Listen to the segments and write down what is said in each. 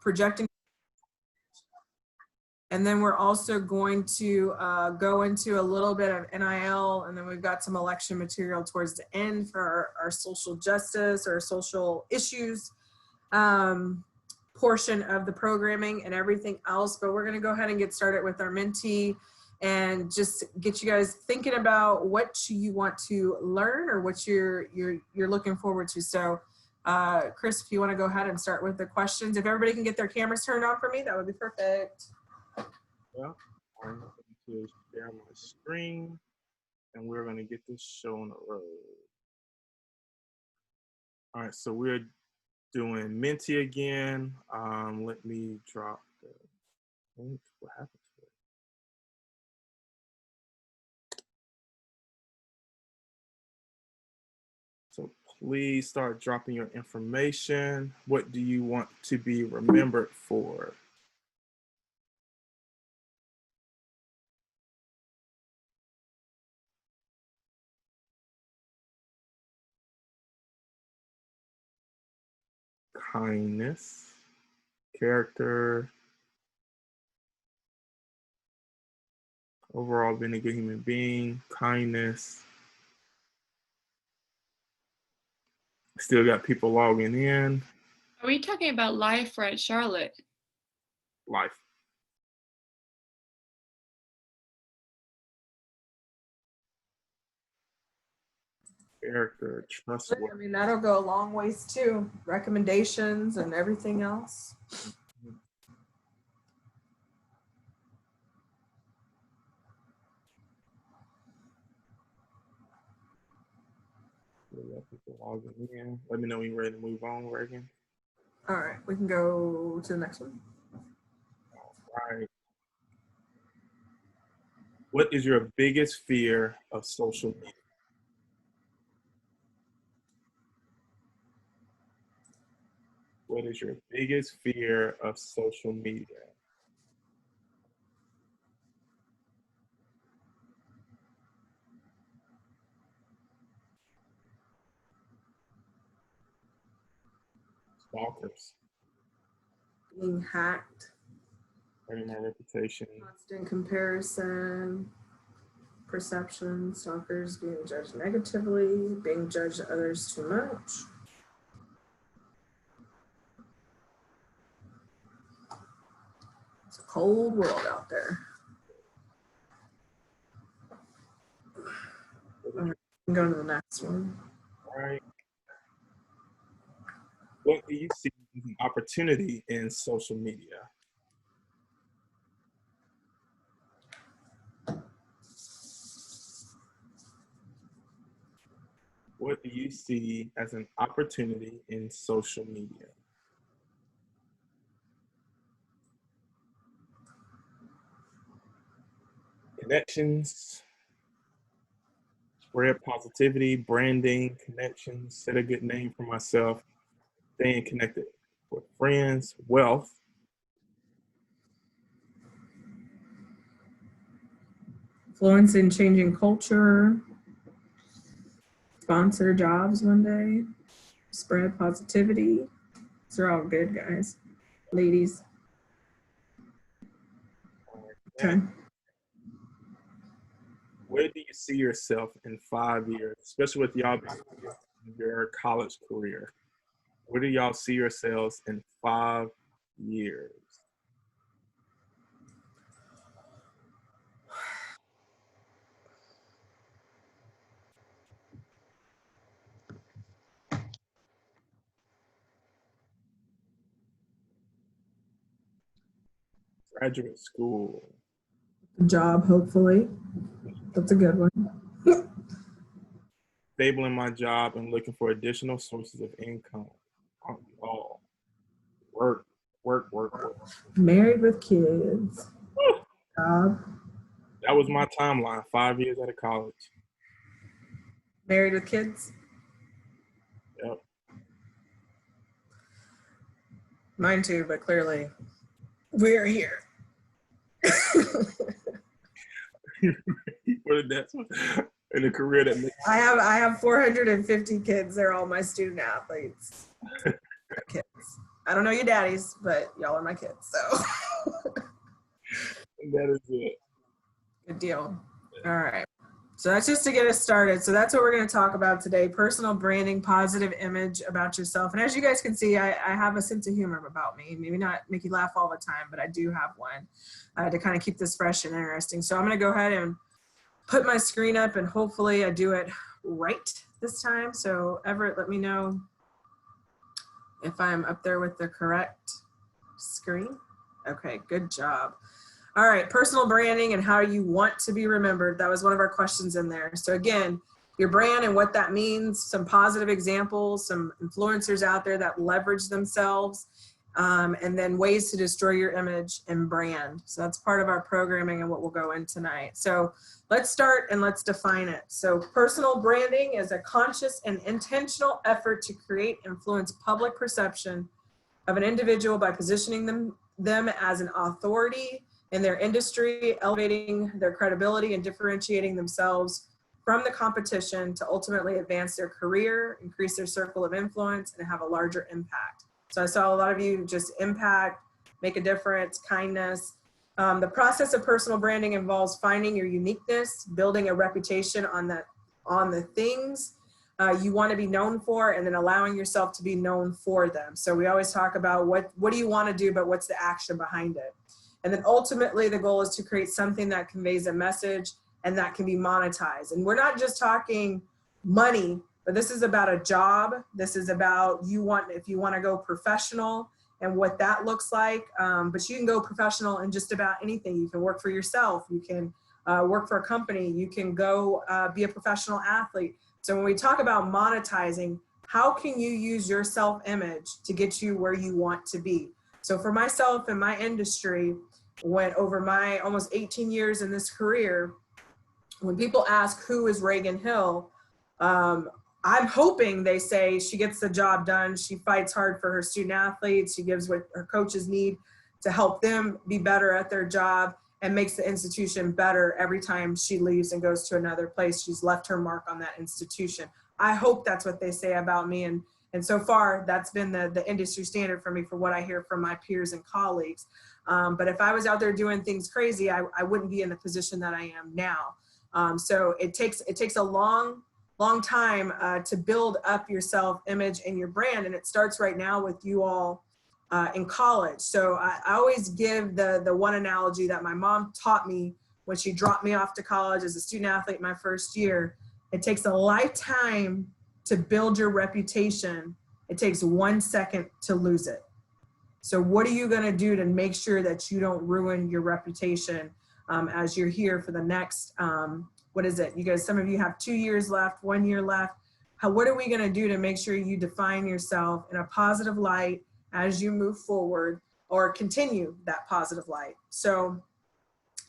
projecting. And then we're also going to go into a little bit of NIL, and then we've got some election material towards the end for our social justice or social issues portion of the programming and everything else. But we're gonna go ahead and get started with our mentee and just get you guys thinking about what you want to learn or what you're looking forward to. So Chris, if you wanna go ahead and start with the questions. If everybody can get their cameras turned on for me, that would be perfect. Well, I'm going to share my screen and we're going to get this show on the road. All right, so we're doing Menti again. Let me drop the link. What happened to it? So please start dropping your information. What do you want to be remembered for? Kindness, character, overall being a good human being, kindness. Still got people logging in. Are we talking about life or at Charlotte? Life. Character, trustworthy. I mean, that'll go a long ways too. Recommendations and everything else. People logging in. Let me know when you're ready to move on, Reagan. All right, we can go to the next one. All right. What is your biggest fear of social media? What is your biggest fear of social media? Stalkers. Being hacked. Hurting my reputation. Constant comparison. Perception. Stalkers being judged negatively. Being judged others too much. It's a cold world out there. All right, we can go to the next one. All right. What do you see as an opportunity in social media? What do you see as an opportunity in social media? Connections, spread positivity, branding, connections, set a good name for myself, staying connected with friends, wealth. Influencing changing culture. Sponsor jobs one day. Spread positivity. These are all good, guys. Ladies. Okay. Where do you see yourself in 5 years, especially with y'all in your college career? Where do y'all see yourselves in 5 years? Graduate school. Job, hopefully. That's a good one. Stable in my job and looking for additional sources of income. Aren't we all? Work, work, work, work. Married with kids. Job. That was my timeline, 5 years out of college. Married with kids. Yep. Mine too, but clearly we're here. What did that in a career that makes I have 450 kids. They're all my student athletes. Kids. I don't know your daddies, but y'all are my kids. So That is it. good deal. All right. So that's just to get us started. So that's what we're going to talk about today. Personal branding, positive image about yourself. And as you guys can see, I have a sense of humor about me. Maybe not make you laugh all the time, but I do have one to kind of keep this fresh and interesting. So I'm going to go ahead and put my screen up, and hopefully I do it right this time. So Everett, let me know if I'm up there with the correct screen. Okay, good job. All right, personal branding and how you want to be remembered. That was one of our questions in there. So again, your brand and what that means, some positive examples, some influencers out there that leverage themselves, and then ways to destroy your image and brand. So that's part of our programming and what we'll go in tonight. So let's start and let's define it. So personal branding is a conscious and intentional effort to create, influence public perception of an individual by positioning them as an authority in their industry, elevating their credibility and differentiating themselves from the competition to ultimately advance their career, increase their circle of influence, and have a larger impact. So I saw a lot of you just impact, make a difference, kindness. The process of personal branding involves finding your uniqueness, building a reputation on the things you want to be known for, and then allowing yourself to be known for them. So we always talk about what do you want to do, but what's the action behind it? And then ultimately the goal is to create something that conveys a message and that can be monetized. And we're not just talking money, but this is about a job. This is about if you want to go professional and what that looks like. But you can go professional in just about anything. You can work for yourself. You can work for a company. You can go be a professional athlete. So when we talk about monetizing, how can you use your self-image to get you where you want to be? So for myself and my industry, went over my almost 18 years in this career, when people ask who is Reagan Hill, I'm hoping they say she gets the job done, she fights hard for her student athletes, she gives what her coaches need to help them be better at their job, and makes the institution better every time she leaves and goes to another place. She's left her mark on that institution. I hope that's what they say about me, and so far that's been the industry standard for me for what I hear from my peers and colleagues. But if I was out there doing things crazy, I wouldn't be in the position that I am now. So it takes a long time to build up your self-image and your brand, and it starts right now with you all in college. So I always give the one analogy that my mom taught me when she dropped me off to college as a student athlete my first year. It takes a lifetime to build your reputation. It takes 1 second to lose it. So what are you going to do to make sure that you don't ruin your reputation as you're here for the next, what is it? You guys, some of you have 2 years left, 1 year left. What are we going to do to make sure you define yourself in a positive light as you move forward, or continue that positive light? So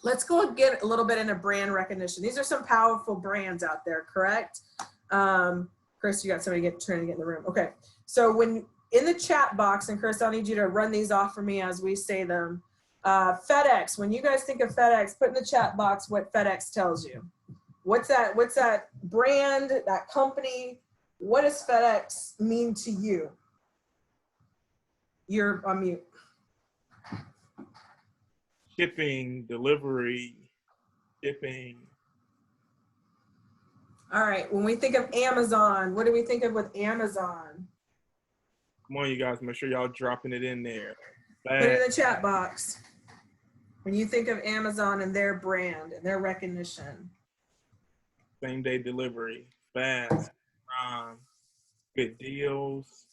let's go get a little bit into brand recognition. These are some powerful brands out there, correct? Chris, you got somebody trying to get in the room. Okay, so when in the chat box, and Chris, I'll need you to run these off for me as we say them. FedEx, when you guys think of FedEx, put in the chat box what FedEx tells you. What's that brand, that company? What does FedEx mean to you? You're on mute. Shipping, delivery, shipping. All right, when we think of Amazon, what do we think of with Amazon? Come on, you guys, make sure y'all dropping it in there. Put it in the chat box. When you think of Amazon and their brand and their recognition. Same day delivery, fast, prime, good deals,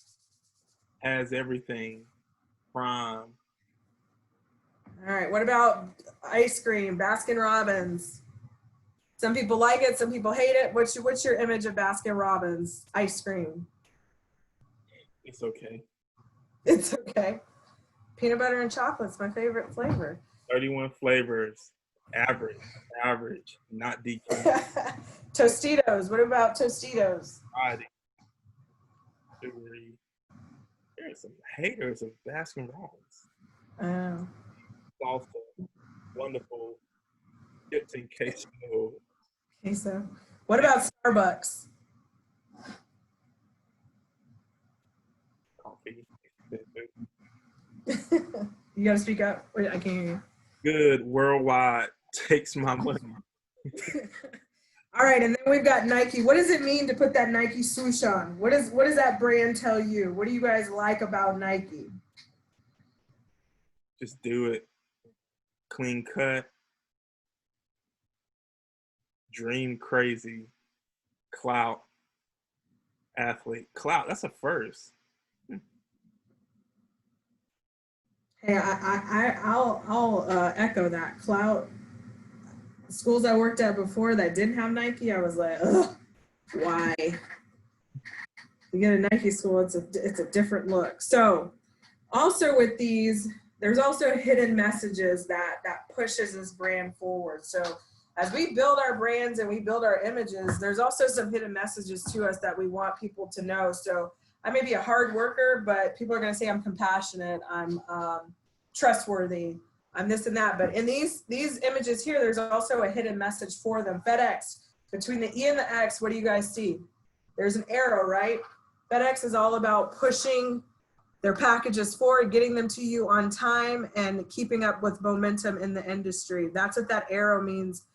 has everything, prime. All right, what about ice cream, Baskin Robbins? Some people like it, some people hate it. What's your image of Baskin Robbins ice cream? It's okay. It's okay. Peanut butter and chocolate's my favorite flavor. 31 flavors, average, not DQ. Tostitos, what about Tostitos? Friday, sugary. There's some haters of Baskin Robbins. Salsa, wonderful, chips and queso. Queso. What about Starbucks? Coffee. You gotta speak up. Wait, I can't hear you. Good worldwide takes my money. All right, and then we've got Nike. What does it mean to put that Nike swoosh on? What does that brand tell you? What do you guys like about Nike? Just do it. Clean cut. Dream crazy. Clout. Athlete. Clout, that's a first. Hey, I'll echo that. Clout. Schools I worked at before that didn't have Nike, I was like, ugh, why? You get a Nike school, it's a different look. So also with these, there's also hidden messages that pushes this brand forward. So as we build our brands and we build our images, there's also some hidden messages to us that we want people to know. So I may be a hard worker, but people are going to say I'm compassionate, I'm trustworthy, I'm this and that. But in these images here, there's also a hidden message for them. FedEx, between the E and the X, what do you guys see? There's an arrow, right? FedEx is all about pushing their packages forward, getting them to you on time, and keeping up with momentum in the industry. That's what that arrow means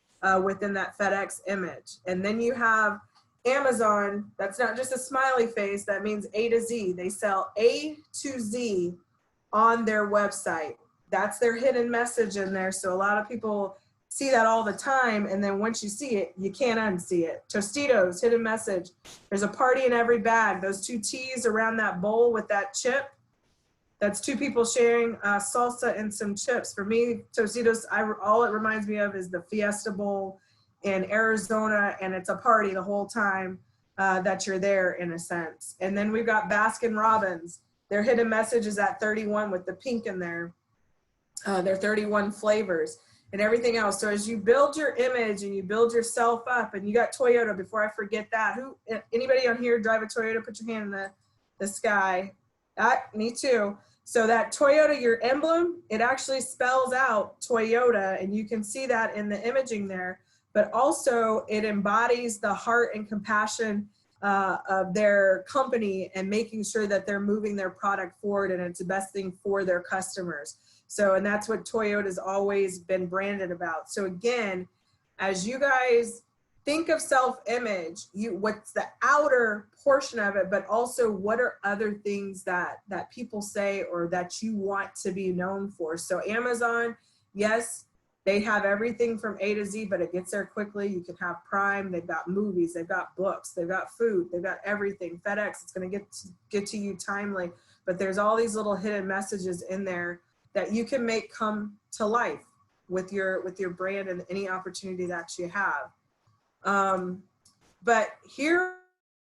within that FedEx image. And then you have Amazon. That's not just a smiley face. That means A to Z. They sell A to Z on their website. That's their hidden message in there. So a lot of people see that all the time, and then once you see it, you can't unsee it. Tostitos, hidden message. There's a party in every bag. Those two T's around that bowl with that chip, that's two people sharing salsa and some chips. For me, Tostitos, all it reminds me of is the Fiesta Bowl in Arizona, and it's a party the whole time that you're there, in a sense. And then we've got Baskin Robbins. Their hidden message is at 31 with the pink in there. Their 31 flavors and everything else. So as you build your image and you build yourself up, and you got Toyota, before I forget that, anybody on here drive a Toyota? Put your hand in the sky. Me too. So that Toyota, your emblem, it actually spells out Toyota, and you can see that in the imaging there, but also it embodies the heart and compassion of their company, and making sure that they're moving their product forward and it's the best thing for their customers. So, and that's what Toyota's always been branded about. So again, as you guys think of self-image, what's the outer portion of it, but also what are other things that people say or that you want to be known for. So Amazon, yes, they have everything from A to Z, but it gets there quickly. You can have Prime, they've got movies, they've got books, they've got food, they've got everything. FedEx, it's gonna get to you timely, but there's all these little hidden messages in there that you can make come to life with your brand and any opportunity that you have. But here are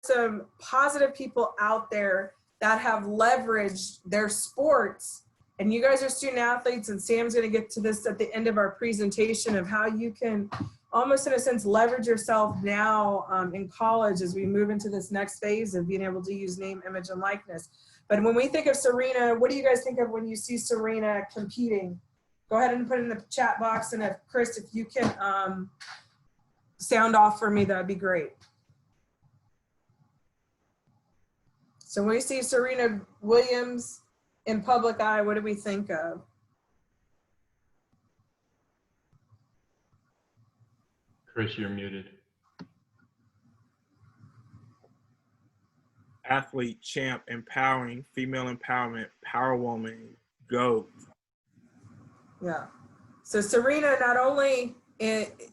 some positive people out there that have leveraged their sports. And you guys are student athletes, and Sam's going to get to this at the end of our presentation of how you can almost, in a sense, leverage yourself now in college as we move into this next phase of being able to use name, image, and likeness. But when we think of Serena, what do you guys think of when you see Serena competing? Go ahead and put it in the chat box. And if Chris, if you can sound off for me, that'd be great. So when we see Serena Williams in public eye, what do we think of? Chris, you're muted. Athlete, champ, empowering, female empowerment, power woman, GOAT. Yeah. So Serena, not only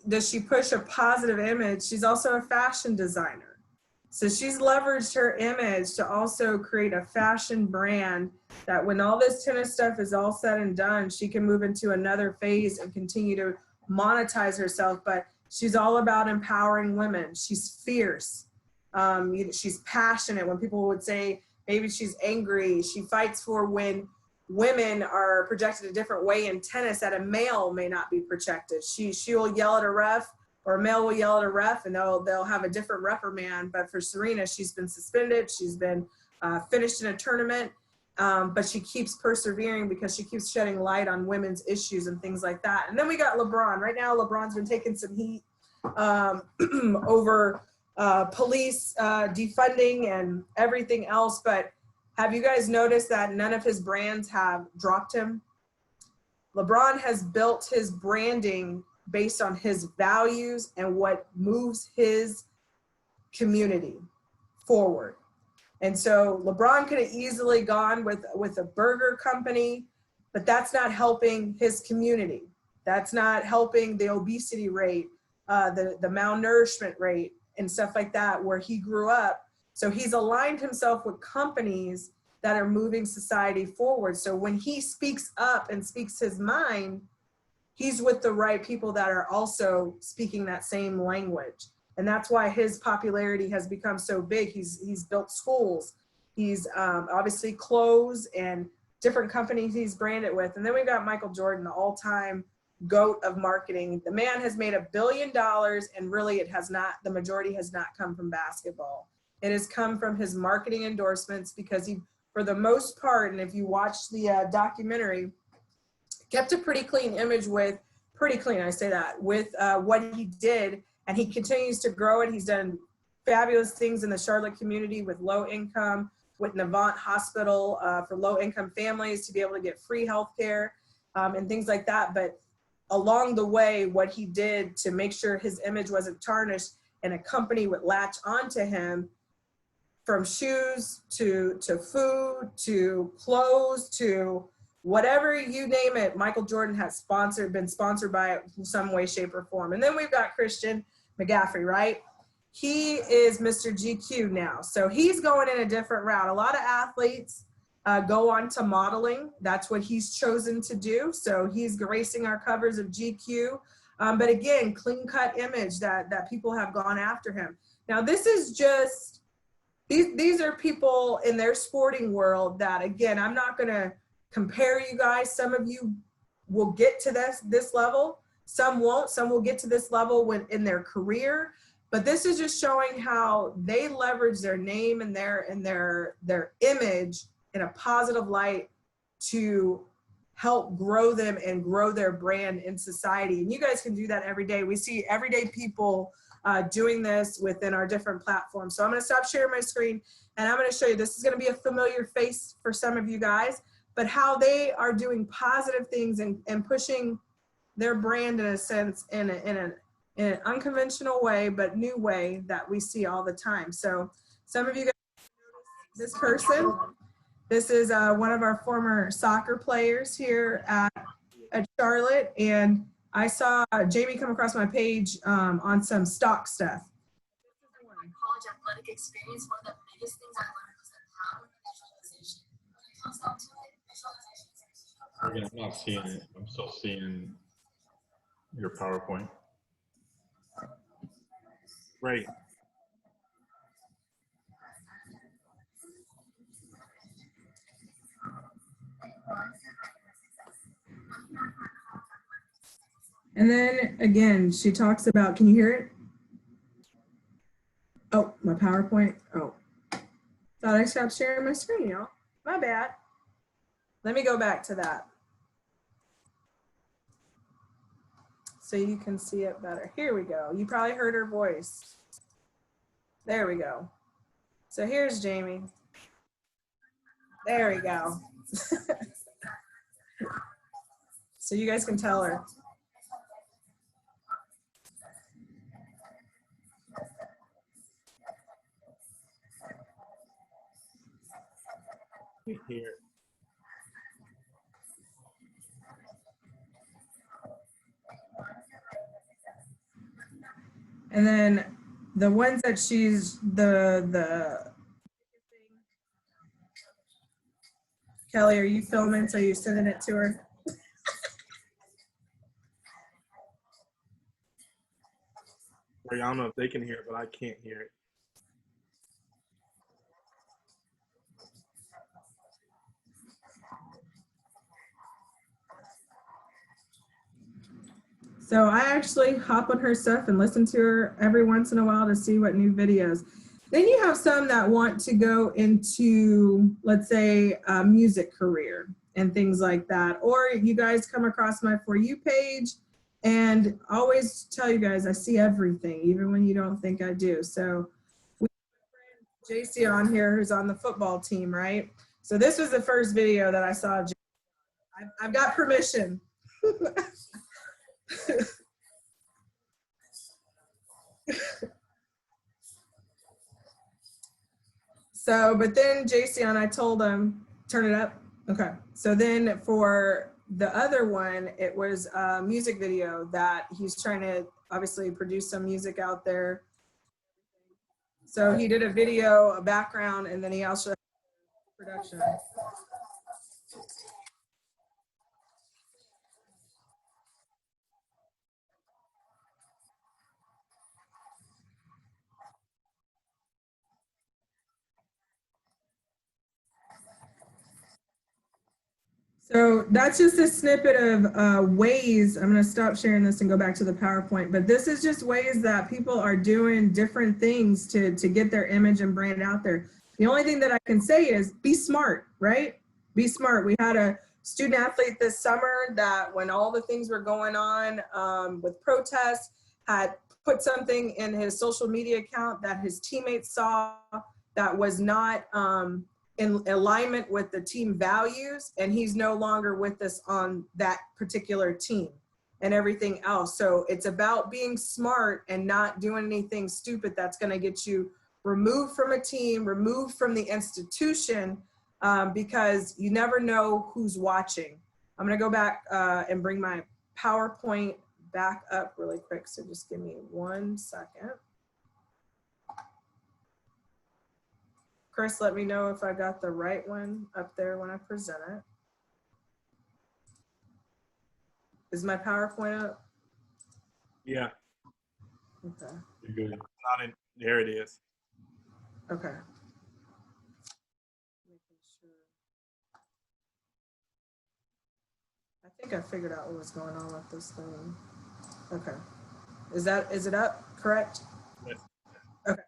does she push a positive image, she's also a fashion designer. So she's leveraged her image to also create a fashion brand that when all this tennis stuff is all said and done, she can move into another phase and continue to monetize herself. But she's all about empowering women. She's fierce. She's passionate. When people would say maybe she's angry, she fights for when women are projected a different way in tennis that a male may not be projected. She'll yell at a ref, or a male will yell at a ref, and they'll have a different reprimand. But for Serena, she's been suspended, she's been finished in a tournament, but she keeps persevering because she keeps shedding light on women's issues and things like that. And then we got LeBron. Right now, LeBron's been taking some heat over police defunding and everything else, but Have you guys noticed that none of his brands have dropped him? LeBron has built his branding based on his values and what moves his community forward. And so LeBron could have easily gone with a burger company, but that's not helping his community. That's not helping the obesity rate, the malnourishment rate and stuff like that where he grew up. So he's aligned himself with companies that are moving society forward. So when he speaks up and speaks his mind, he's with the right people that are also speaking that same language. And that's why his popularity has become so big. He's built schools. He's obviously clothes and different companies he's branded with. And then we've got Michael Jordan, the all-time GOAT of marketing. The man has made $1 billion, and really it has not, the majority has not come from basketball. It has come from his marketing endorsements because he, for the most part, and if you watch the documentary, kept a pretty clean image with, pretty clean, I say that, with what he did, and he continues to grow it. He's done fabulous things in the Charlotte community with low income, with Navant Hospital for low income families to be able to get free healthcare and things like that. But along the way, what he did to make sure his image wasn't tarnished and a company would latch onto him, from shoes to food to clothes to whatever you name it, Michael Jordan has been sponsored by it in some way, shape, or form. And then we've got Christian McCaffrey, right? He is Mr. GQ now. So he's going in a different route. A lot of athletes go on to modeling. That's what he's chosen to do. So he's gracing our covers of GQ. But again, clean cut image that people have gone after him. Now this is just, these are people in their sporting world that, again, I'm not gonna compare you guys. Some of you will get to this level. Some won't. Some will get to this level in their career. But this is just showing how they leverage their name and their image in a positive light to help grow them and grow their brand in society. And you guys can do that every day. We see everyday people doing this within our different platforms. So I'm going to stop sharing my screen and I'm going to show you, this is going to be a familiar face for some of you guys, but how they are doing positive things and pushing their brand in a sense in an unconventional way, but new way that we see all the time. So some of you guys notice this person. This is one of our former soccer players here at Charlotte, and I saw Jamie come across my page on some stock stuff. My college athletic experience, one of the biggest things I learned was the power of visualization. Again, I'm not seeing it. I'm still seeing your PowerPoint. Right. And then again, she talks about, can you hear it? Oh, my PowerPoint. Oh, thought I stopped sharing my screen, y'all. My bad. Let me go back to that so you can see it better. Here we go. You probably heard her voice. There we go. So here's Jamie. There we go. So you guys can tell her. Here. And then the ones that she's Kelly, are you filming? So you're sending it to her? I don't know if they can hear it, but I can't hear it. So I actually hop on her stuff and listen to her every once in a while to see what new videos. Then you have some that want to go into, let's say, a music career and things like that. Or you guys come across my For You page, and I always tell you guys I see everything, even when you don't think I do. So we have JC on here who's on the football team, right? So this was the first video that I saw. I've got permission. So, but then Jason, I told him, turn it up. Okay. So then for the other one, it was a music video that he's trying to obviously produce some music out there. So he did a video, a background, and then he also had production. So that's just a snippet of ways. I'm going to stop sharing this and go back to the PowerPoint. But this is just ways that people are doing different things to get their image and brand out there. The only thing that I can say is be smart, right? Be smart. We had a student athlete this summer that when all the things were going on with protests, had put something in his social media account that his teammates saw that was not in alignment with the team values, and he's no longer with us on that particular team and everything else. So it's about being smart and not doing anything stupid that's going to get you removed from a team, removed from the institution, because you never know who's watching. I'm going to go back and bring my PowerPoint back up really quick. So just give me 1 second. Chris, let me know if I got the right one up there when I present it. Is my PowerPoint up? Yeah. Okay. You're good. Not in, there it is. Okay. Making sure. I think I figured out what was going on with this thing. Okay. Is it up? Correct? Yes. Okay.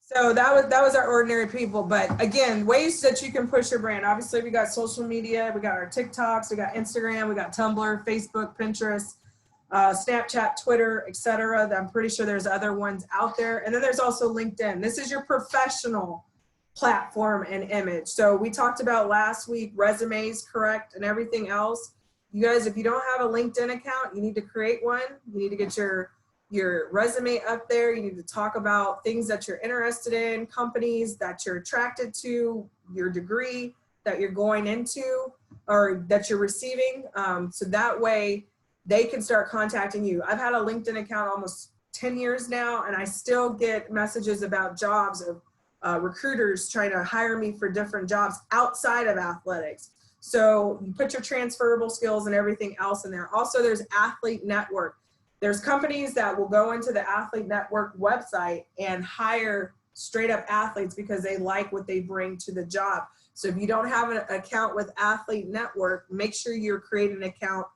So that was our ordinary people. But again, ways that you can push your brand. Obviously, we got social media, we got our TikToks, we got Instagram, we got Tumblr, Facebook, Pinterest, Snapchat, Twitter, etc. I'm pretty sure there's other ones out there. And then there's also LinkedIn. This is your professional platform and image. So we talked about last week resumes, correct, and everything else. You guys, if you don't have a LinkedIn account, you need to create one. You need to get your resume up there. You need to talk about things that you're interested in, companies that you're attracted to, your degree that you're going into or that you're receiving. So that way they can start contacting you. I've had a LinkedIn account almost 10 years now, and I still get messages about jobs of recruiters trying to hire me for different jobs outside of athletics. So you put your transferable skills and everything else in there. Also, there's Athlete Network. There's companies that will go into the Athlete Network website and hire straight up athletes because they like what they bring to the job. So if you don't have an account with Athlete Network, make sure you're creating an account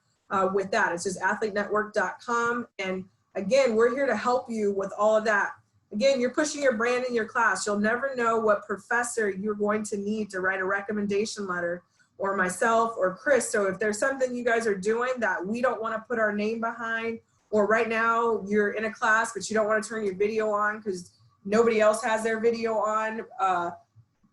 with that. It's just athletenetwork.com. And again, we're here to help you with all of that. Again, you're pushing your brand in your class. You'll never know what professor you're going to need to write a recommendation letter, or myself or Chris. So if there's something you guys are doing that we don't want to put our name behind, or right now you're in a class but you don't want to turn your video on because nobody else has their video on,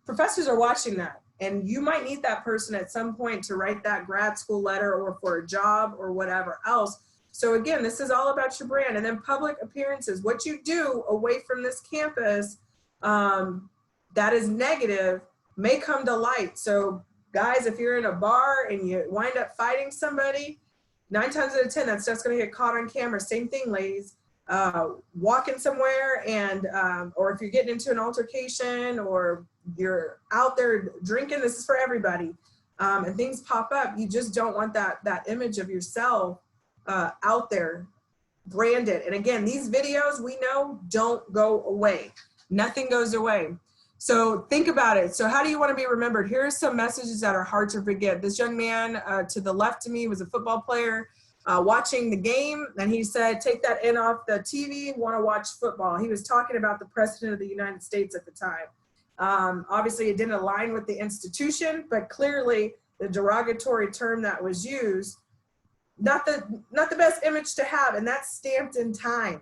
professors are watching that, and you might need that person at some point to write that grad school letter or for a job or whatever else. So again, this is all about your brand. And then public appearances, what you do away from this campus that is negative may come to light. So guys, if you're in a bar and you wind up fighting somebody, 9 times out of 10, that's just going to get caught on camera. Same thing, ladies. Walking somewhere and, or if you're getting into an altercation or you're out there drinking, this is for everybody, and things pop up, you just don't want that image of yourself out there branded. And again, these videos we know don't go away. Nothing goes away. So think about it. So how do you want to be remembered? Here are some messages that are hard to forget. This young man to the left of me was a football player watching the game, and he said, take that in off the TV, want to watch football. He was talking about the president of the United States at the time. Obviously, it didn't align with the institution, but clearly the derogatory term that was used, not the best image to have, and that's stamped in time.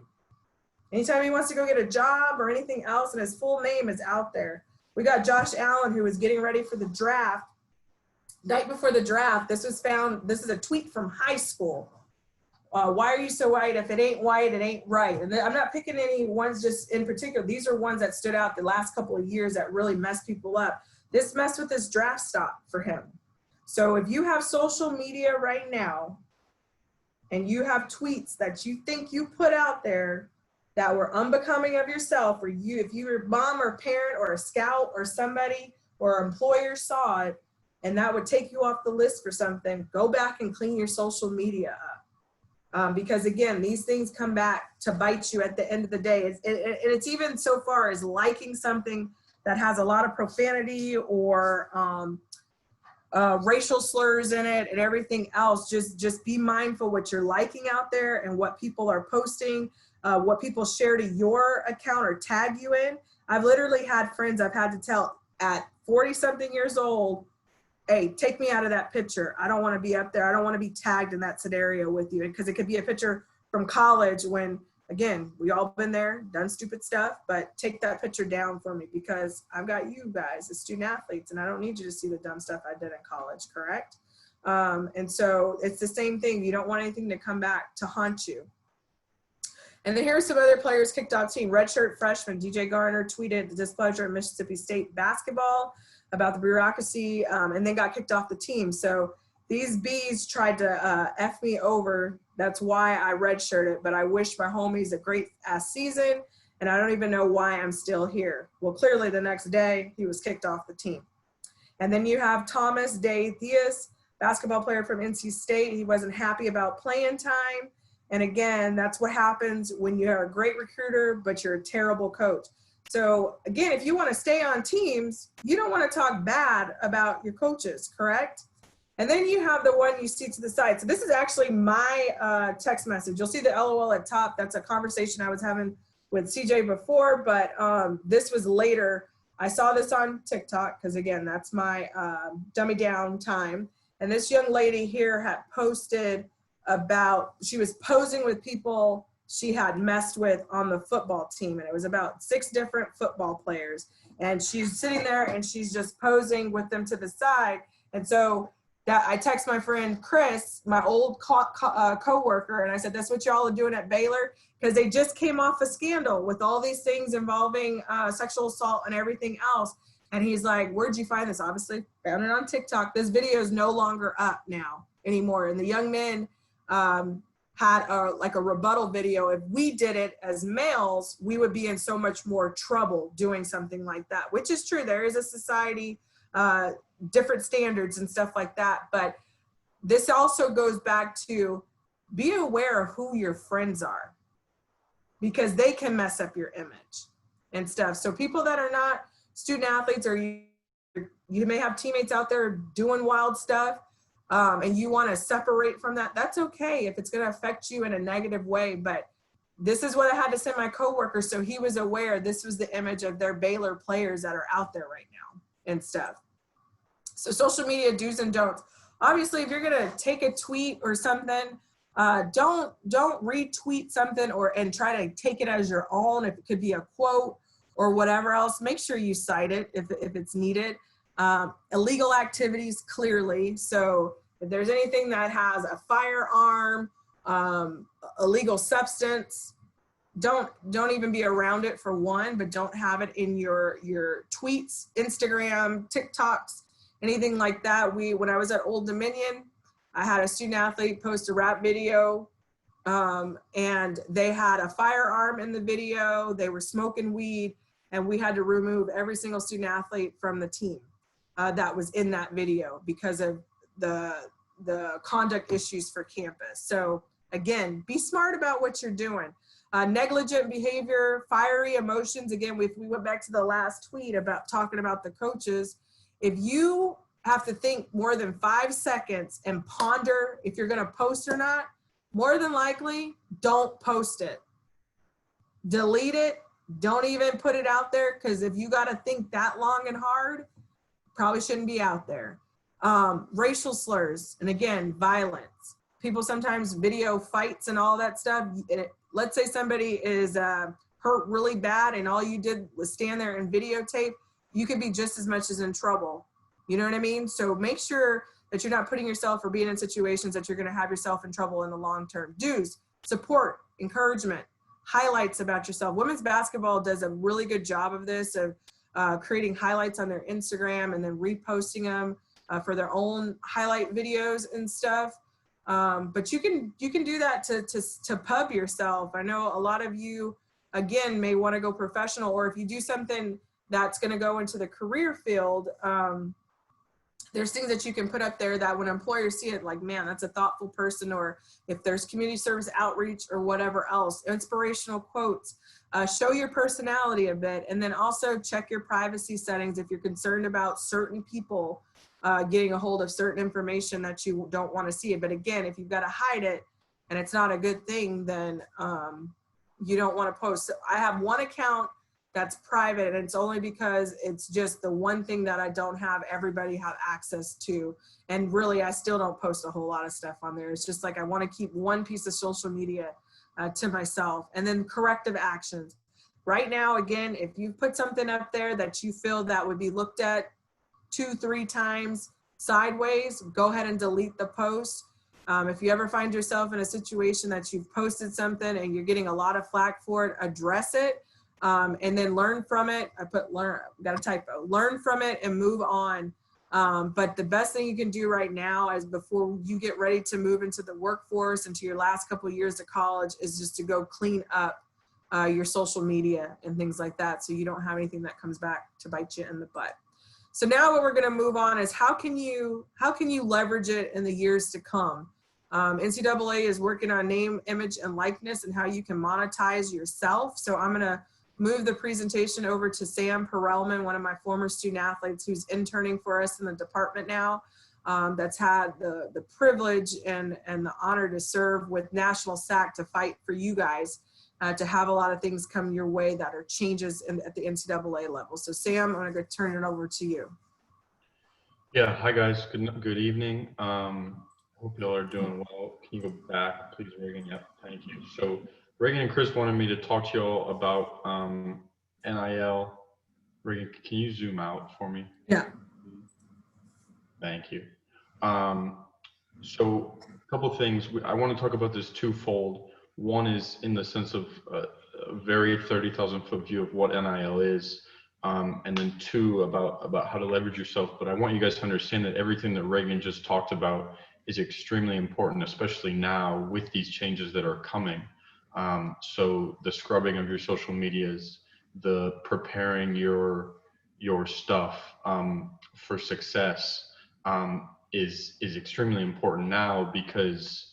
Anytime he wants to go get a job or anything else and his full name is out there. We got Josh Allen, who was getting ready for the draft. Night before the draft, this is a tweet from high school. Why are you so white? If it ain't white, it ain't right. And I'm not picking any ones just in particular. These are ones that stood out the last couple of years that really messed people up. This messed with his draft stock for him. So if you have social media right now and you have tweets that you think you put out there that were unbecoming of yourself, or if your mom or parent or a scout or somebody or employer saw it and that would take you off the list for something, go back and clean your social media up. Because again, these things come back to bite you at the end of the day. It's even so far as liking something that has a lot of profanity or racial slurs in it and everything else. Just be mindful what you're liking out there and what people are posting, what people share to your account or tag you in. I've literally had friends I've had to tell at 40-something years old, hey, take me out of that picture. I don't want to be up there. I don't want to be tagged in that scenario with you. Because it could be a picture from college when, again, we all been there, done stupid stuff, but take that picture down for me because I've got you guys as student athletes and I don't need you to see the dumb stuff I did in college, correct? And so it's the same thing. You don't want anything to come back to haunt you. And then here's some other players kicked off team. Redshirt freshman DJ Garner tweeted the displeasure at Mississippi State basketball about the bureaucracy, and then got kicked off the team. So these bees tried to F me over. That's why I redshirted, but I wish my homies a great ass season, and I don't even know why I'm still here. Well, clearly the next day he was kicked off the team. And then you have Thomas Day Theus, basketball player from NC State. He wasn't happy about playing time. And again, that's what happens when you're a great recruiter, but you're a terrible coach. So again, if you want to stay on teams, you don't want to talk bad about your coaches, correct? And then you have the one you see to the side. So this is actually my text message. You'll see the LOL at top. That's a conversation I was having with CJ before, but this was later. I saw this on TikTok because again, that's my dummy down time. And this young lady here had posted about, she was posing with people she had messed with on the football team. And it was about 6 different football players. And she's sitting there and she's just posing with them to the side. And so that I text my friend Chris, my old co-worker, and I said, that's what y'all are doing at Baylor? Because they just came off a scandal with all these things involving sexual assault and everything else. And he's like, where'd you find this? Obviously, found it on TikTok. This video is no longer up now anymore. And the young men had like a rebuttal video. If we did it as males, we would be in so much more trouble doing something like that, which is true. There is a society, different standards and stuff like that. But this also goes back to be aware of who your friends are because they can mess up your image and stuff. So people that are not student athletes or you may have teammates out there doing wild stuff, and you want to separate from that, that's okay if it's going to affect you in a negative way. But this is what I had to send my coworker so he was aware this was the image of their Baylor players that are out there right now and stuff. So social media do's and don'ts. Obviously, if you're going to take a tweet or something, don't retweet something and try to take it as your own. If it could be a quote or whatever else, make sure you cite it if it's needed. Illegal activities, clearly. So if there's anything that has a firearm, illegal substance, don't even be around it for one, but don't have it in your tweets, Instagram, TikToks, anything like that. When I was at Old Dominion, I had a student athlete post a rap video, and they had a firearm in the video. They were smoking weed, and we had to remove every single student athlete from the team that was in that video because of the conduct issues for campus. So again, be smart about what you're doing. Negligent behavior, fiery emotions. Again, if we went back to the last tweet about talking about the coaches, if you have to think more than 5 seconds and ponder if you're going to post or not, more than likely, don't post it. Delete it. Don't even put it out there, because if you got to think that long and hard, probably shouldn't be out there. Racial slurs, and again, violence. People sometimes video fights and all that stuff. Let's say somebody is hurt really bad and all you did was stand there and videotape. you could be just as much as in trouble. You know what I mean? So make sure that you're not putting yourself or being in situations that you're going to have yourself in trouble in the long term. Dues, support, encouragement, highlights about yourself. Women's basketball does a really good job of this, of creating highlights on their Instagram and then reposting them for their own highlight videos and stuff. But you can do that to pub yourself. I know a lot of you, again, may want to go professional, or if you do something that's going to go into the career field, there's things that you can put up there that when employers see it, like, man, that's a thoughtful person. Or if there's community service outreach or whatever else, inspirational quotes, show your personality a bit. And then also check your privacy settings if you're concerned about certain people getting a hold of certain information that you don't want to see it. But again, if you've got to hide it and it's not a good thing, then you don't want to post. So I have one account that's private, and it's only because it's just the one thing that I don't have everybody have access to. And really, I still don't post a whole lot of stuff on there. It's just like I want to keep one piece of social media to myself. And then corrective actions. Right now, again, if you put something up there that you feel that would be looked at 2-3 times sideways, go ahead and delete the post. If you ever find yourself in a situation that you've posted something and you're getting a lot of flack for it, address it. And then learn from it. I put learn, got a typo, learn from it and move on. But the best thing you can do right now is before you get ready to move into the workforce, into your last couple of years of college, is just to go clean up your social media and things like that, so you don't have anything that comes back to bite you in the butt. So now what we're going to move on is how can you leverage it in the years to come? NCAA is working on name, image, and likeness and how you can monetize yourself. So I'm going to move the presentation over to Sam Perelman, one of my former student athletes who's interning for us in the department now, that's had the privilege and the honor to serve with National SAC to fight for you guys, to have a lot of things come your way that are changes at the NCAA level. So Sam, I'm gonna go turn it over to you. Yeah, hi guys, good evening. Hope y'all are doing well. Can you go back, please, Reagan? Yep, thank you. So Reagan and Chris wanted me to talk to y'all about NIL. Reagan, can you zoom out for me? Yeah. Thank you. So a couple of things. I want to talk about this twofold. One is in the sense of a very 30,000 foot view of what NIL is. And then two, about how to leverage yourself. But I want you guys to understand that everything that Reagan just talked about is extremely important, especially now with these changes that are coming. So the scrubbing of your social medias, the preparing your stuff for success is extremely important now, because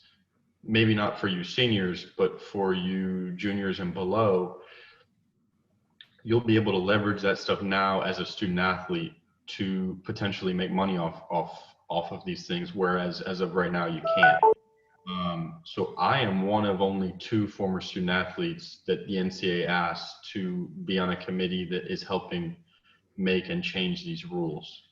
maybe not for you seniors, but for you juniors and below, you'll be able to leverage that stuff now as a student athlete to potentially make money off of these things, whereas as of right now you can't. So I am one of only 2 former student athletes that the NCAA asked to be on a committee that is helping make and change these rules.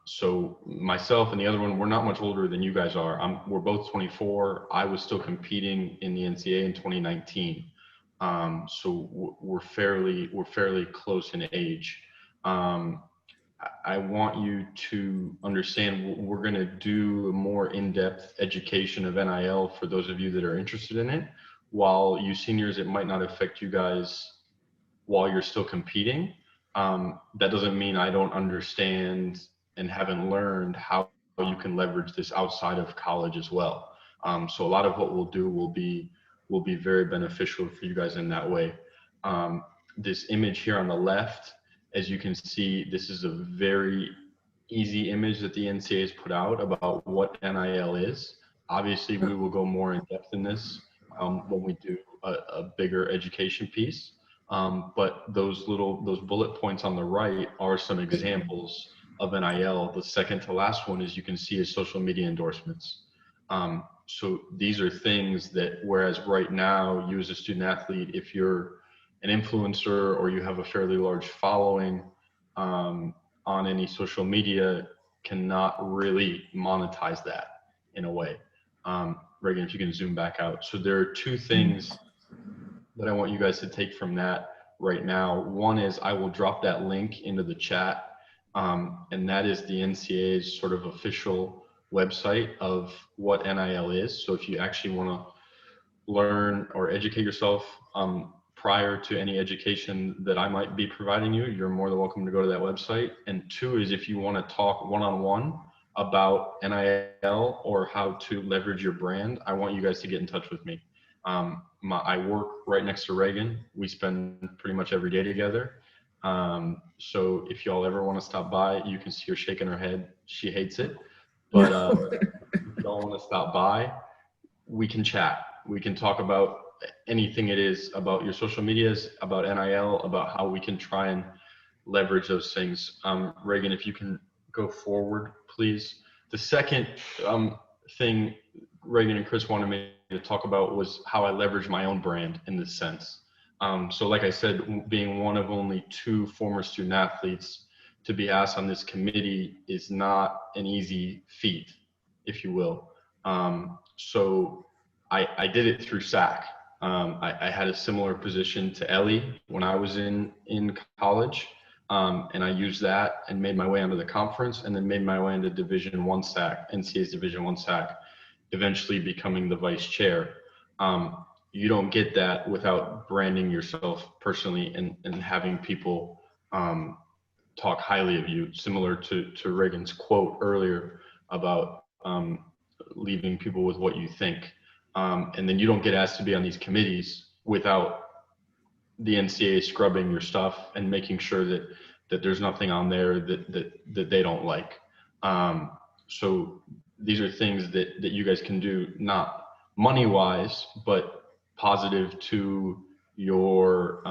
So myself and the other one, we're not much older than you guys are. We're both 24. I was still competing in the NCAA in 2019. So we're fairly close in age. I want you to understand we're going to do a more in-depth education of NIL for those of you that are interested in it. While you seniors, it might not affect you guys while you're still competing. That doesn't mean I don't understand and haven't learned how you can leverage this outside of college as well. So a lot of what we'll do will be very beneficial for you guys in that way. This image here on the left, as you can see, this is a very easy image that the NCAA has put out about what NIL is. Obviously, we will go more in depth in this when we do a bigger education piece. But those bullet points on the right are some examples of NIL. The second to last one, as you can see, is social media endorsements. So these are things that, whereas right now, you as a student athlete, if you're an influencer or you have a fairly large following on any social media, cannot really monetize that in a way. Reagan, if you can zoom back out. So there are 2 things that I want you guys to take from that. right now. One is I will drop that link into the chat, and that is the NCAA's sort of official website of what NIL is. So if you actually want to learn or educate yourself prior to any education that I might be providing you, you're more than welcome to go to that website. And two is if you want to talk one-on-one about NIL or how to leverage your brand, I want you guys to get in touch with me. I work right next to Reagan. We spend pretty much every day together. So if y'all ever want to stop by, you can see her shaking her head. She hates it. But if y'all want to stop by, we can chat. We can talk about anything it is about your social medias, about NIL, about how we can try and leverage those things. Reagan, if you can go forward, please. The second thing Reagan and Chris wanted me to talk about was how I leverage my own brand in this sense. So like I said, being one of only 2 former student athletes to be asked on this committee is not an easy feat, if you will. So I did it through SAC. I had a similar position to Ellie when I was in college. And I used that and made my way onto the conference and then made my way into Division I SAC, NCAA's Division I SAC, eventually becoming the vice chair. You don't get that without branding yourself personally and having people talk highly of you, similar to Reagan's quote earlier about leaving people with what you think. And then you don't get asked to be on these committees without the NCAA scrubbing your stuff and making sure that there's nothing on there that they don't like. So these are things that you guys can do, not money wise, but positive to your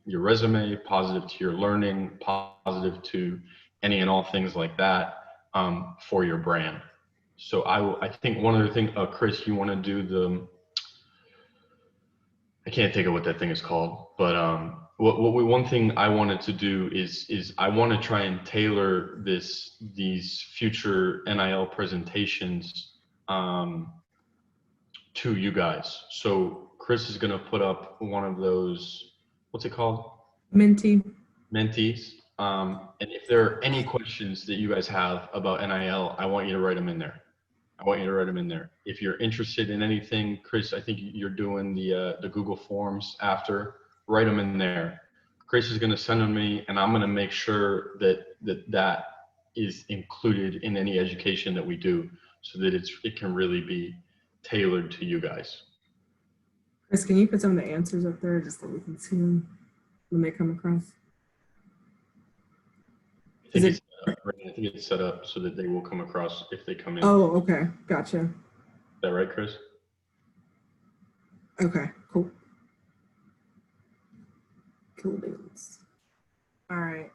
resume, positive to your learning, positive to any and all things like that for your brand. So I think one other thing, Chris, you want to do I can't think of what that thing is called, but one thing I wanted to do is I want to try and tailor these future NIL presentations to you guys. So Chris is going to put up one of those, what's it called? Mentees. And if there are any questions that you guys have about NIL, I want you to write them in there. If you're interested in anything, Chris, I think you're doing the Google Forms after. Write them in there. Chris is going to send them to me, and I'm going to make sure that is included in any education that we do, so that it can really be tailored to you guys. Chris, can you put some of the answers up there just so we can see them when they come across? I think it's set up so that they will come across if they come in. Oh, okay. Gotcha. Is that right, Chris? Okay, cool. Cool beans. All right.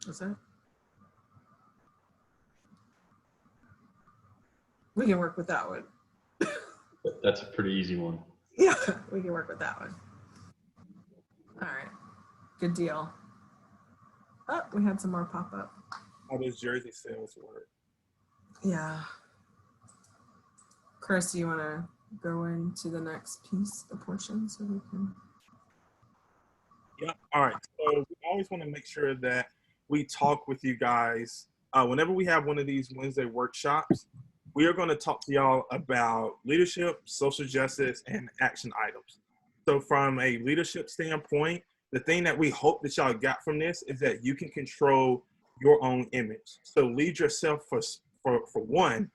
What's that? We can work with that one. That's a pretty easy one. Yeah, we can work with that one. All right. Good deal. Oh, we had some more pop up. How does jersey sales work? Yeah. Chris, do you want to go into the next piece, the portion, so we can? Yeah. All right. So we always want to make sure that we talk with you guys. Whenever we have one of these Wednesday workshops, we are going to talk to y'all about leadership, social justice, and action items. So from a leadership standpoint, the thing that we hope that y'all got from this is that you can control your own image. So lead yourself for one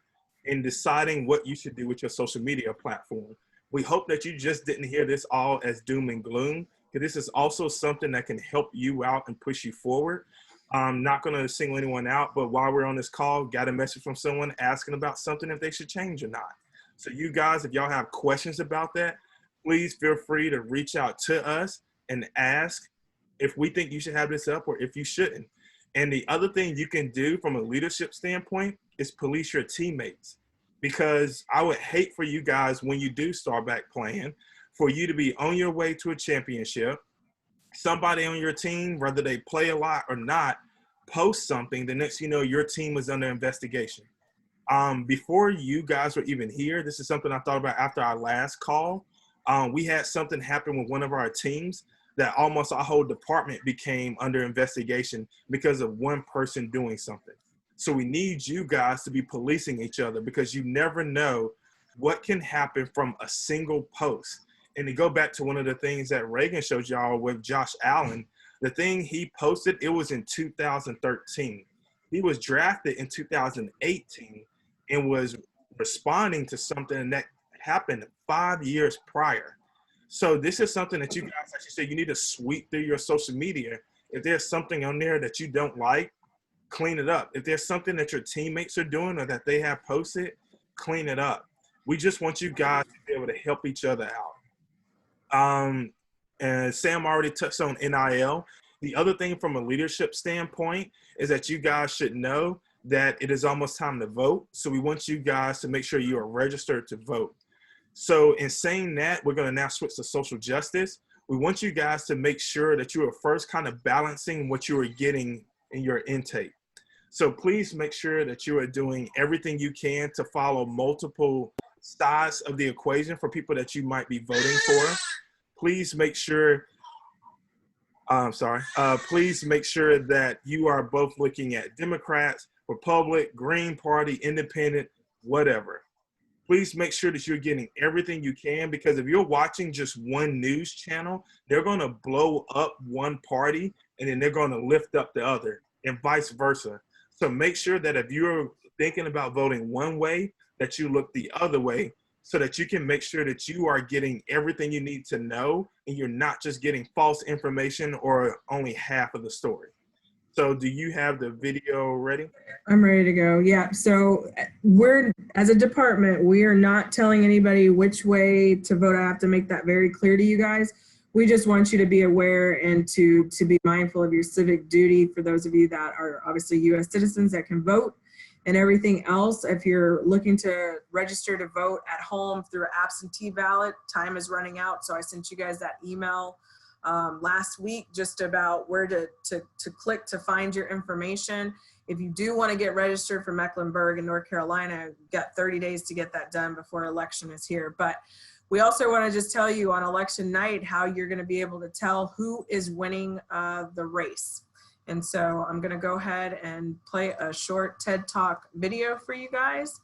in deciding what you should do with your social media platform. We hope that you just didn't hear this all as doom and gloom, because this is also something that can help you out and push you forward. I'm not going to single anyone out, but while we're on this call, got a message from someone asking about something if they should change or not. So you guys, if y'all have questions about that, please feel free to reach out to us and ask if we think you should have this up or if you shouldn't. And the other thing you can do from a leadership standpoint is police your teammates, because I would hate for you guys, when you do start back playing, for you to be on your way to a championship, somebody on your team, whether they play a lot or not, post something, the next you know, your team is under investigation. Before you guys were even here, this is something I thought about after our last call. We had something happen with one of our teams that almost our whole department became under investigation because of one person doing something. So we need you guys to be policing each other, because you never know what can happen from a single post. And to go back to one of the things that Reagan showed y'all with Josh Allen, the thing he posted, it was in 2013. He was drafted in 2018 and was responding to something that happened 5 years prior. So this is something that you guys, like you said, you need to sweep through your social media. If there's something on there that you don't like, clean it up. If there's something that your teammates are doing or that they have posted, clean it up. We just want you guys to be able to help each other out. And Sam already touched on NIL. The other thing from a leadership standpoint is that you guys should know that it is almost time to vote. So we want you guys to make sure you are registered to vote. So in saying that, we're going to now switch to social justice. We want you guys to make sure that you are first kind of balancing what you are getting in your intake. So please make sure that you are doing everything you can to follow multiple sides of the equation for people that you might be voting for. Please make sure, please make sure that you are both looking at Democrats, Republican, Green Party, Independent, whatever. Please make sure that you're getting everything you can, because if you're watching just one news channel, they're going to blow up one party and then they're going to lift up the other, and vice versa. So make sure that if you're thinking about voting one way, that you look the other way, so that you can make sure that you are getting everything you need to know and you're not just getting false information or only half of the story. So do you have the video ready? I'm ready to go. Yeah. So we're, as a department, we are not telling anybody which way to vote. I have to make that very clear to you guys. We just want you to be aware and to be mindful of your civic duty for those of you that are obviously U.S. citizens that can vote, and everything else. If you're looking to register to vote at home through absentee ballot, time is running out. So I sent you guys that email last week just about where to click to find your information. If you do want to get registered for Mecklenburg and North Carolina, you've got 30 days to get that done before election is here. But we also want to just tell you on election night how you're going to be able to tell who is winning the race. And so I'm going to go ahead and play a short TED Talk video for you guys,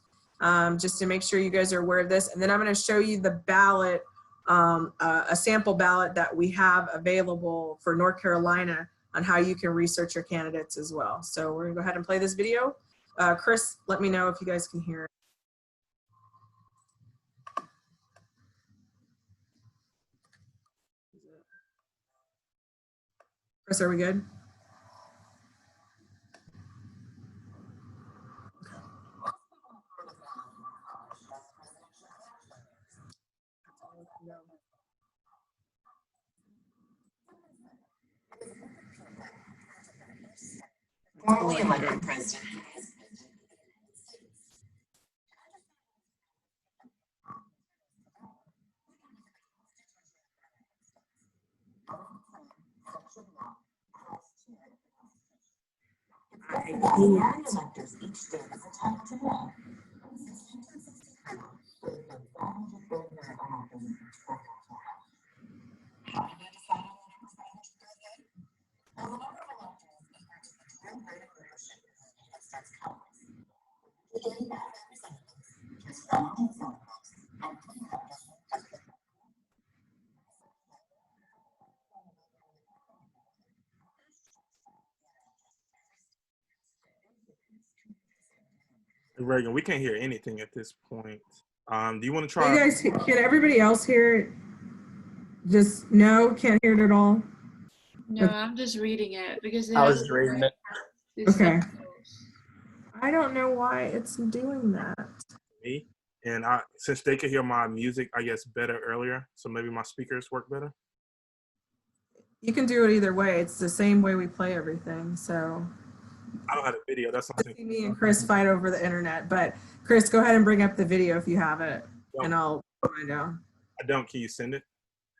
just to make sure you guys are aware of this. And then I'm going to show you the ballot, a sample ballot that we have available for North Carolina on how you can research your candidates as well. So we're going to go ahead and play this video. Chris, let me know if you guys can hear it. Chris, are we good? Formally elected president. Electors each state is entitled to know. Reagan, we can't hear anything at this point. Do you want to You try? guys, can everybody else hear it? Just no, can't hear it at all. No, I'm just reading it because I was reading it. Okay. I don't know why it's doing that. Me? And since they could hear my music, I guess, better earlier, so maybe my speakers work better. You can do it either way. It's the same way we play everything. So I don't have a video. That's something. see me and Chris fight over the internet. But Chris, go ahead and bring up the video if you have it, and I'll find out. I don't. Can you send it?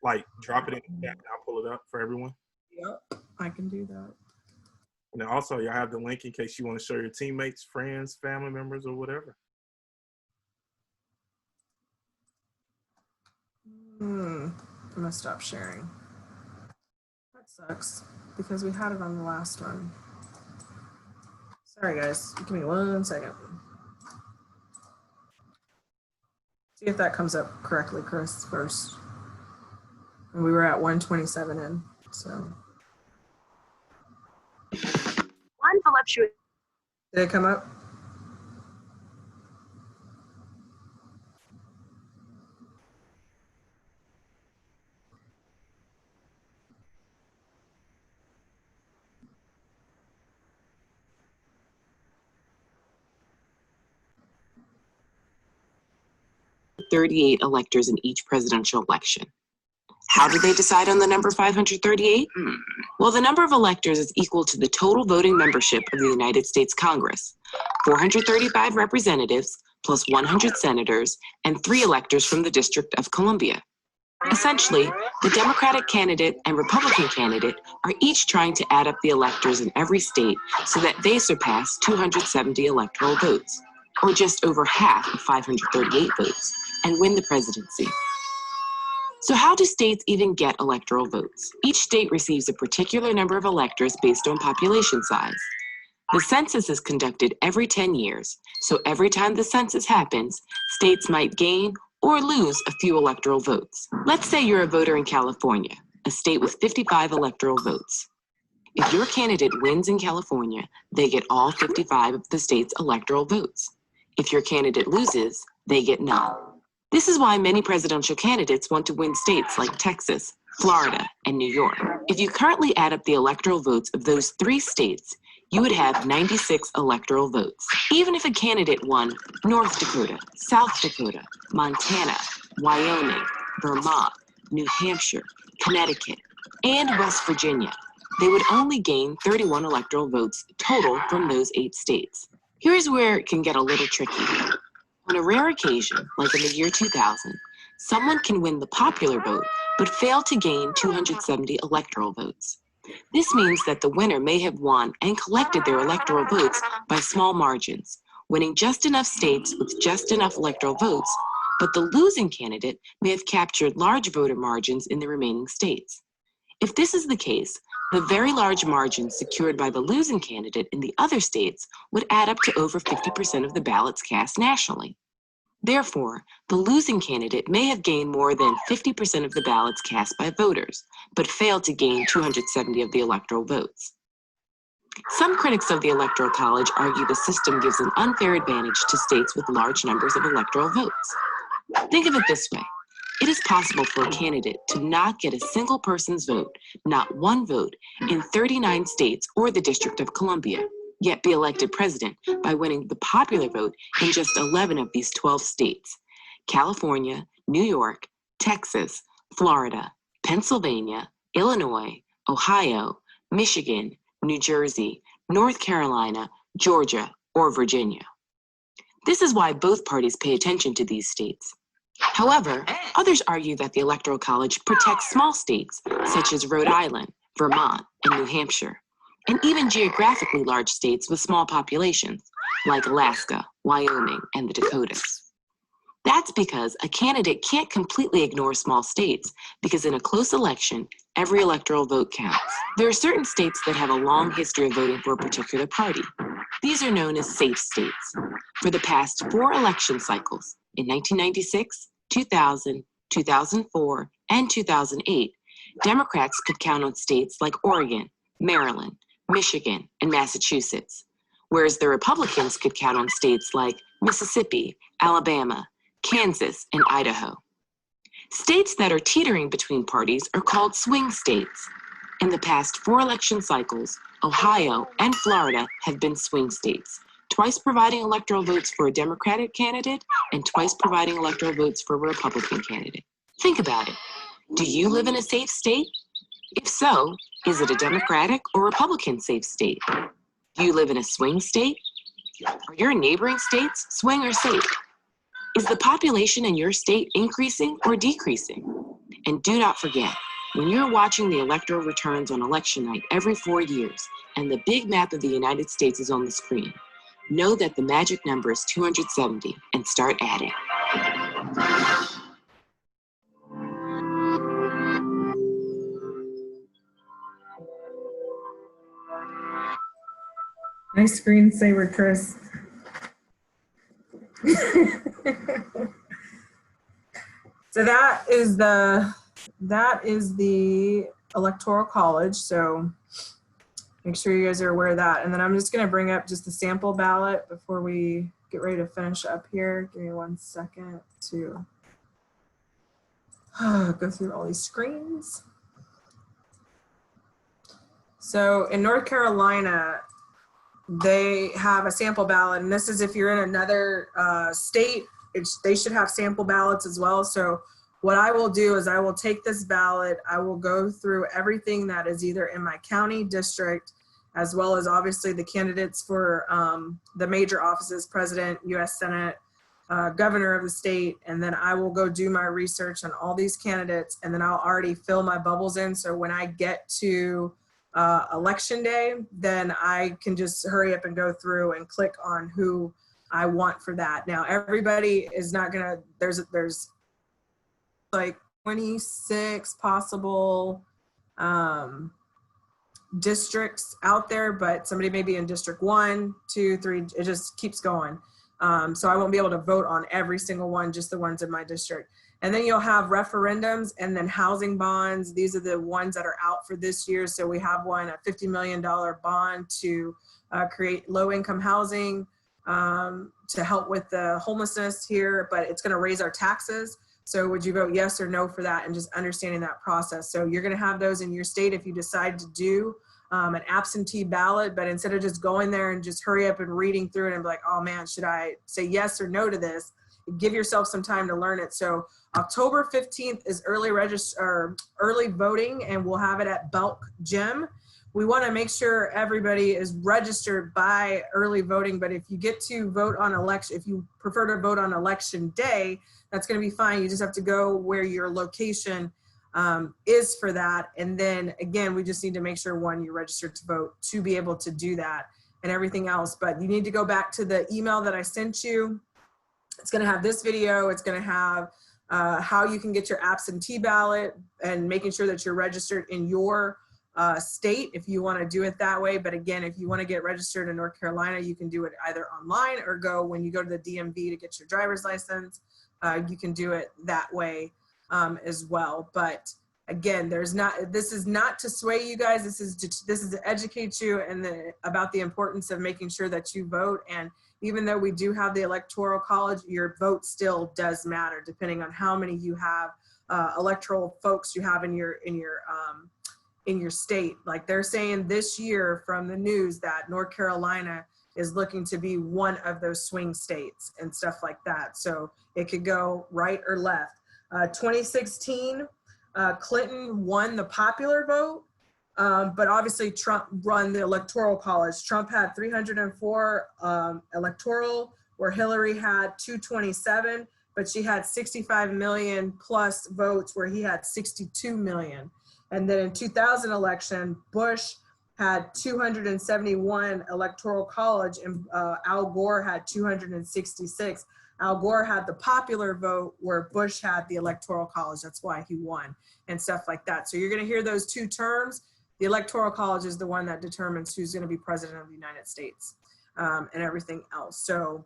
Like, drop it in the chat and I'll pull it up for everyone. Yep, I can do that. And then also, y'all have the link in case you want to show your teammates, friends, family members, or whatever. I'm gonna stop sharing. That sucks because we had it on the last one. Sorry guys, give me 1 second. See if that comes up correctly, Chris, first. And we were at 127 in, so. One voluptuous. Did it come up? .38 electors in each presidential election. How did they decide on the number 538? Well, the number of electors is equal to the total voting membership of the United States Congress, 435 representatives plus 100 senators and 3 electors from the District of Columbia. Essentially, the Democratic candidate and Republican candidate are each trying to add up the electors in every state so that they surpass 270 electoral votes, or just over half of 538 votes, and win the presidency. So how do states even get electoral votes? Each state receives a particular number of electors based on population size. The census is conducted every 10 years, so every time the census happens, states might gain or lose a few electoral votes. Let's say you're a voter in California, a state with 55 electoral votes. If your candidate wins in California, they get all 55 of the state's electoral votes. If your candidate loses, they get none. This is why many presidential candidates want to win states like Texas, Florida, and New York. If you currently add up the electoral votes of those 3 states, you would have 96 electoral votes. Even if a candidate won North Dakota, South Dakota, Montana, Wyoming, Vermont, New Hampshire, Connecticut, and West Virginia, they would only gain 31 electoral votes total from those 8 states. Here's where it can get a little tricky. On a rare occasion, like in the year 2000, someone can win the popular vote but fail to gain 270 electoral votes. This means that the winner may have won and collected their electoral votes by small margins, winning just enough states with just enough electoral votes, but the losing candidate may have captured large voter margins in the remaining states. If this is the case, the very large margins secured by the losing candidate in the other states would add up to over 50% of the ballots cast nationally. Therefore, the losing candidate may have gained more than 50% of the ballots cast by voters, but failed to gain 270 of the electoral votes. Some critics of the Electoral College argue the system gives an unfair advantage to states with large numbers of electoral votes. Think of it this way. It is possible for a candidate to not get a single person's vote, not one vote, in 39 states or the District of Columbia, yet be elected president by winning the popular vote in just 11 of these 12 states: California, New York, Texas, Florida, Pennsylvania, Illinois, Ohio, Michigan, New Jersey, North Carolina, Georgia, or Virginia. This is why both parties pay attention to these states. However, others argue that the Electoral College protects small states such as Rhode Island, Vermont, and New Hampshire, and even geographically large states with small populations like Alaska, Wyoming, and the Dakotas. That's because a candidate can't completely ignore small states, because in a close election, every electoral vote counts. There are certain states that have a long history of voting for a particular party. These are known as safe states. For the past 4 election cycles, in 1996, 2000, 2004, and 2008, Democrats could count on states like Oregon, Maryland, Michigan, and Massachusetts, whereas the Republicans could count on states like Mississippi, Alabama, Kansas, and Idaho. States that are teetering between parties are called swing states. In the past 4 election cycles, Ohio and Florida have been swing states, twice providing electoral votes for a Democratic candidate and twice providing electoral votes for a Republican candidate. Think about it. Do you live in a safe state? If so, is it a Democratic or Republican safe state? Do you live in a swing state? Are your neighboring states swing or safe? Is the population in your state increasing or decreasing? And do not forget, When you're watching the electoral returns on election night every 4 years and the big map of the United States is on the screen, know that the magic number is 270 and start adding. Nice screensaver, Chris. So that is the Electoral College. So make sure you guys are aware of that. And then I'm just going to bring up just the sample ballot before we get ready to finish up here. Give me 1 second to go through all these screens. So in North Carolina, they have a sample ballot, and this is if you're in another state, they should have sample ballots as well. So what I will do is I will take this ballot, I will go through everything that is either in my county district, as well as obviously the candidates for the major offices, president, US Senate, governor of the state, and then I will go do my research on all these candidates, and then I'll already fill my bubbles in. So when I get to election day, then I can just hurry up and go through and click on who I want for that. Now, everybody is not gonna, there's like 26 possible districts out there, but somebody may be in district 1, 2, 3, it just keeps going. So I won't be able to vote on every single one, just the ones in my district. And then you'll have referendums and then housing bonds. These are the ones that are out for this year. So we have one, a $50 million bond to create low-income housing to help with the homelessness here, but it's gonna raise our taxes. So would you vote yes or no for that, and just understanding that process. So you're gonna have those in your state if you decide to do an absentee ballot, but instead of just going there and just hurry up and reading through it and be like, oh man, should I say yes or no to this? Give yourself some time to learn it. So October 15th is early voting, and we'll have it at Belk Gym. We want to make sure everybody is registered by early voting, but if you get to vote on election, if you prefer to vote on election day, that's going to be fine. You just have to go where your location is for that. And then again, we just need to make sure, one, you're registered to vote to be able to do that and everything else. But you need to go back to the email that I sent you. It's going to have this video. It's going to have how you can get your absentee ballot and making sure that you're registered in your state if you want to do it that way. But again, if you want to get registered in North Carolina, you can do it either online or when you go to the DMV to get your driver's license, you can do it that way as well. But again, this is not to sway you guys. This is to educate you about the importance of making sure that you vote. And even though we do have the Electoral College, your vote still does matter depending on how many you have electoral folks you have in your state. Like they're saying this year from the news that North Carolina is looking to be one of those swing states and stuff like that. So it could go right or left. 2016, Clinton won the popular vote, but obviously Trump run the Electoral College. Trump had 304 electoral, where Hillary had 227, but she had 65 million plus votes, where he had 62 million. And then in 2000 election, Bush had 271 electoral college, and Al Gore had 266. Al Gore had the popular vote, where Bush had the electoral college. That's why he won and stuff like that. So you're going to hear those two terms. The electoral college is the one that determines who's going to be president of the United States and everything else. So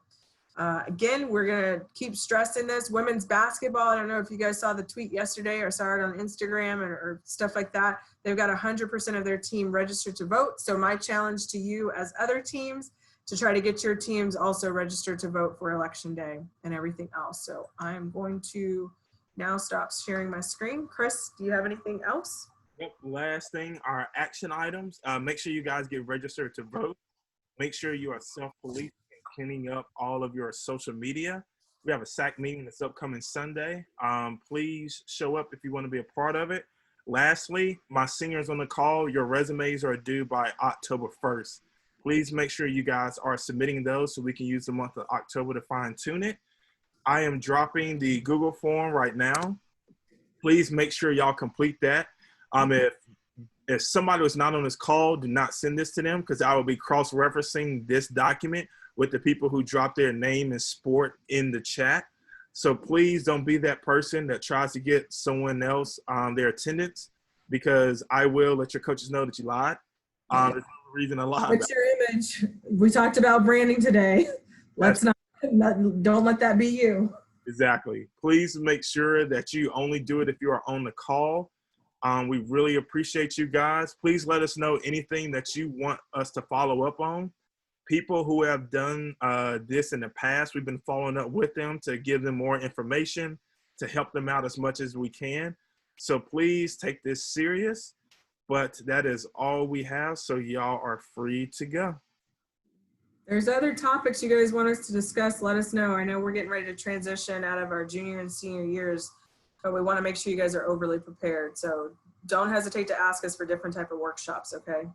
again, we're going to keep stressing this. Women's basketball, I don't know if you guys saw the tweet yesterday or saw it on Instagram or stuff like that. They've got 100% of their team registered to vote. So my challenge to you as other teams, to try to get your teams also registered to vote for election day and everything else. So I'm going to now stop sharing my screen. Chris, do you have anything else? Yep. Last thing, our action items. Make sure you guys get registered to vote. Make sure you are self-policing and cleaning up all of your social media. We have a SAC meeting this upcoming Sunday. Please show up if you want to be a part of it. Lastly, my seniors on the call, your resumes are due by October 1st. Please make sure you guys are submitting those so we can use the month of October to fine tune it. I am dropping the Google form right now. Please make sure y'all complete that. If somebody was not on this call, do not send this to them, because I will be cross-referencing this document with the people who dropped their name and sport in the chat. So please don't be that person that tries to get someone else their attendance, because I will let your coaches know that you lied. There's no reason to lie. What's your image? We talked about branding today. Let's not don't let that be you. Exactly. Please make sure that you only do it if you are on the call. We really appreciate you guys. Please let us know anything that you want us to follow up on. People who have done this in the past, we've been following up with them to give them more information, to help them out as much as we can. So please take this serious. But that is all we have. So y'all are free to go. There's other topics you guys want us to discuss, let us know. I know we're getting ready to transition out of our junior and senior years, but we want to make sure you guys are overly prepared. So don't hesitate to ask us for different type of workshops, okay?